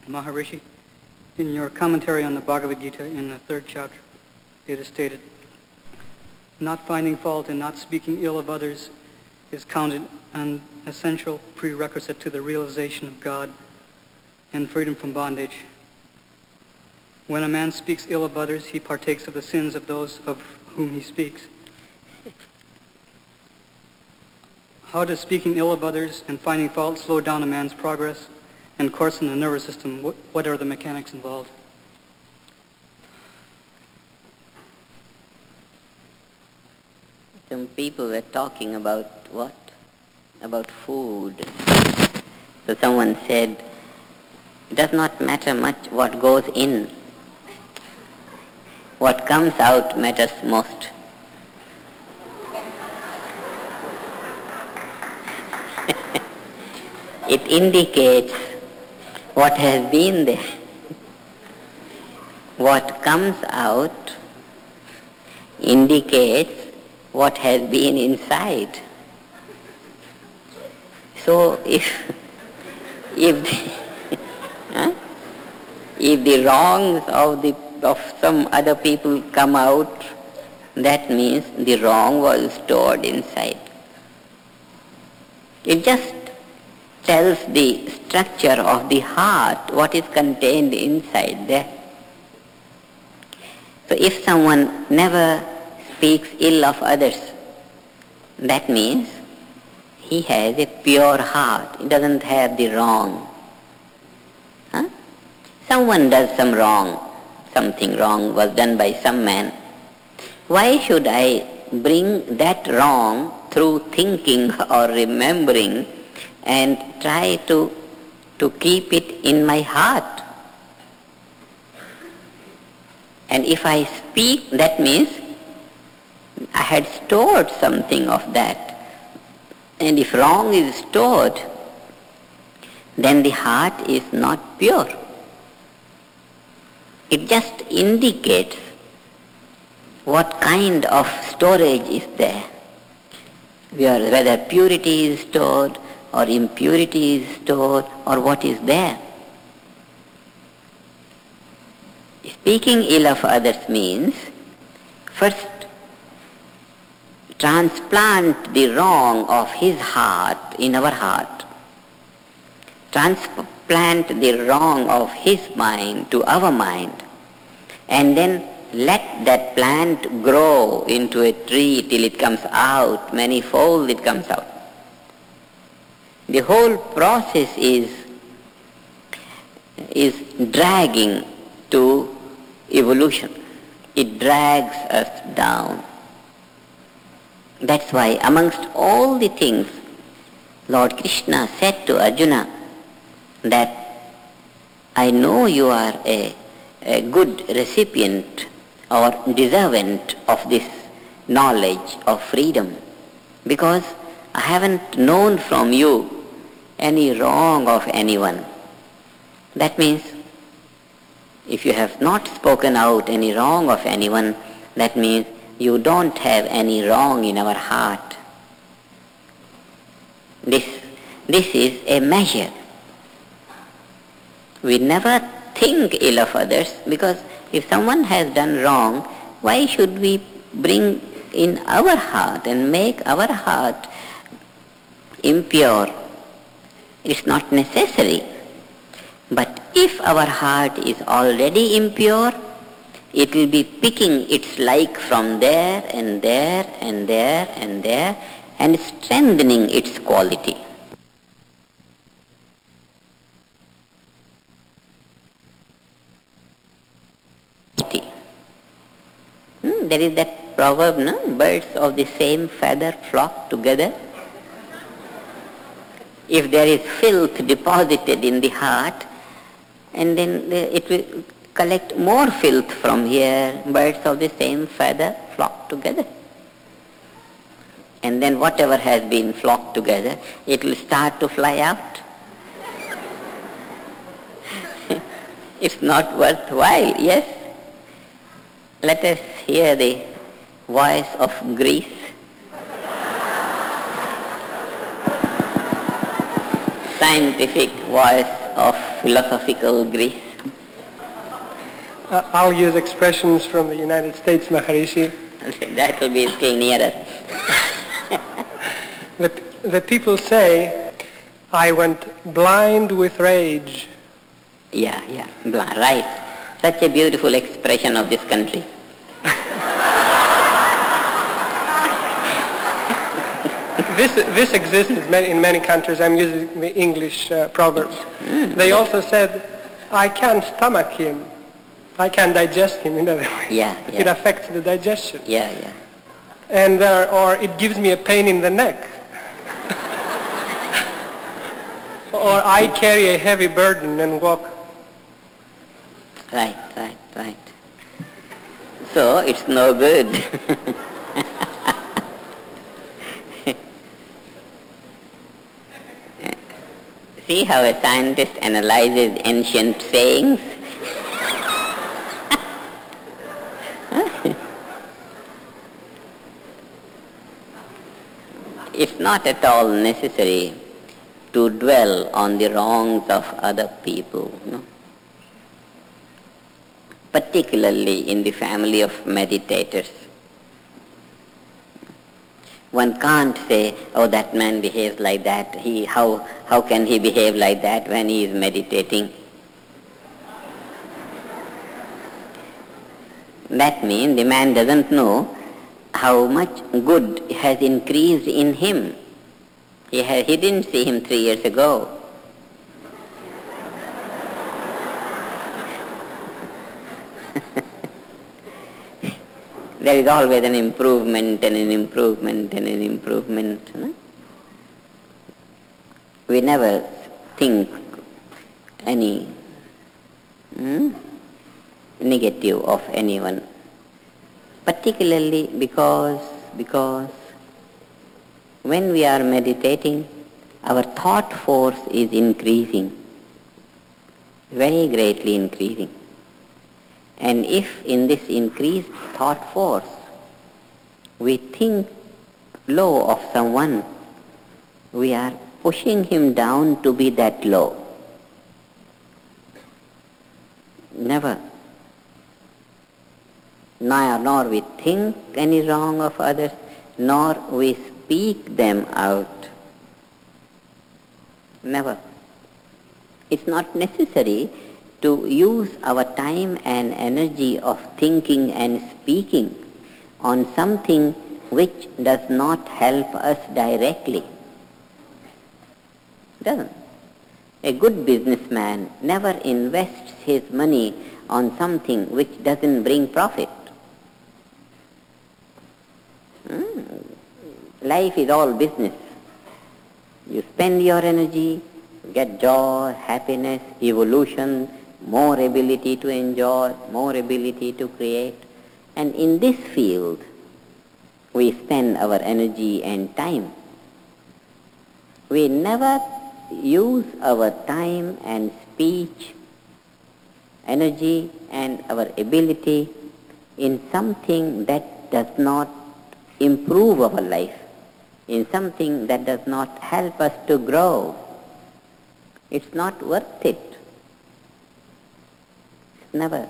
Maharishi, in your commentary on the Bhagavad Gita in the third chapter, it is stated, not finding fault and not speaking ill of others is counted an essential prerequisite to the realization of God and freedom from bondage. When a man speaks ill of others, he partakes of the sins of those of whom he speaks. How does speaking ill of others and finding fault slow down a man's progress and course in the nervous system? What are the mechanics involved? Some people were talking about what? About food. So someone said, it does not matter much what goes in. What comes out matters most. It indicates what has been there. What comes out indicates what has been inside. So if the wrongs of some other people come out, that means the wrong was stored inside. It just tells the structure of the heart, what is contained inside there. So if someone never speaks ill of others, that means he has a pure heart. He doesn't have the wrong. Someone does some wrong. Something wrong was done by some man. Why should I bring that wrong through thinking or remembering and try to keep it in my heart? And if I speak, that means I had stored something of that. And if wrong is stored, then the heart is not pure. It just indicates what kind of storage is there. Whether purity is stored or impurity is stored or what is there. Speaking ill of others means first transplant the wrong of his heart in our heart. Transplant the wrong of his mind to our mind, and then let that plant grow into a tree till it comes out, manifold it comes out. The whole process is dragging to evolution. It drags us down. That's why amongst all the things, Lord Krishna said to Arjuna that I know you are a good recipient or deservant of this knowledge of freedom, because I haven't known from you any wrong of anyone. That means if you have not spoken out any wrong of anyone, that means you don't have any wrong in our heart. This is a measure. We never think ill of others, because if someone has done wrong, why should we bring in our heart and make our heart impure? It's not necessary. But if our heart is already impure, it will be picking its like from there and there and there and there and strengthening its quality. There is that proverb, no? Birds of the same feather flock together. If there is filth deposited in the heart, and then it will collect more filth from here, birds of the same feather flock together. And then whatever has been flocked together, it will start to fly out. It's not worthwhile, yes? Let us hear the voice of Greece. Scientific voice of philosophical Greece? I'll use expressions from the United States, Maharishi. That will be still nearer. The people say, I went blind with rage. Yeah, right. Such a beautiful expression of this country. This exists in many countries. I'm using the English proverbs. They also said, I can't stomach him. I can't digest him, in other words. Yeah. It affects the digestion. Yeah. And or it gives me a pain in the neck. Or I carry a heavy burden and walk. Right. So it's no good. See how a scientist analyzes ancient sayings? It's not at all necessary to dwell on the wrongs of other people, particularly in the family of meditators. One can't say, oh, that man behaves like that. How can he behave like that when he is meditating? That means the man doesn't know how much good has increased in him. He didn't see him 3 years ago. There is always an improvement and an improvement and an improvement. We never think any negative of anyone, particularly because when we are meditating, our thought force is increasing, very greatly increasing. And if in this increased thought force we think low of someone, we are pushing him down to be that low. Never. Nor we think any wrong of others, nor we speak them out. Never. It's not necessary to use our time and energy of thinking and speaking on something which does not help us directly. Doesn't. A good businessman never invests his money on something which doesn't bring profit. Life is all business. You spend your energy, get joy, happiness, evolution, more ability to enjoy, more ability to create. And in this field, we spend our energy and time. We never use our time and speech, energy and our ability in something that does not improve our life, in something that does not help us to grow. It's not worth it. Never.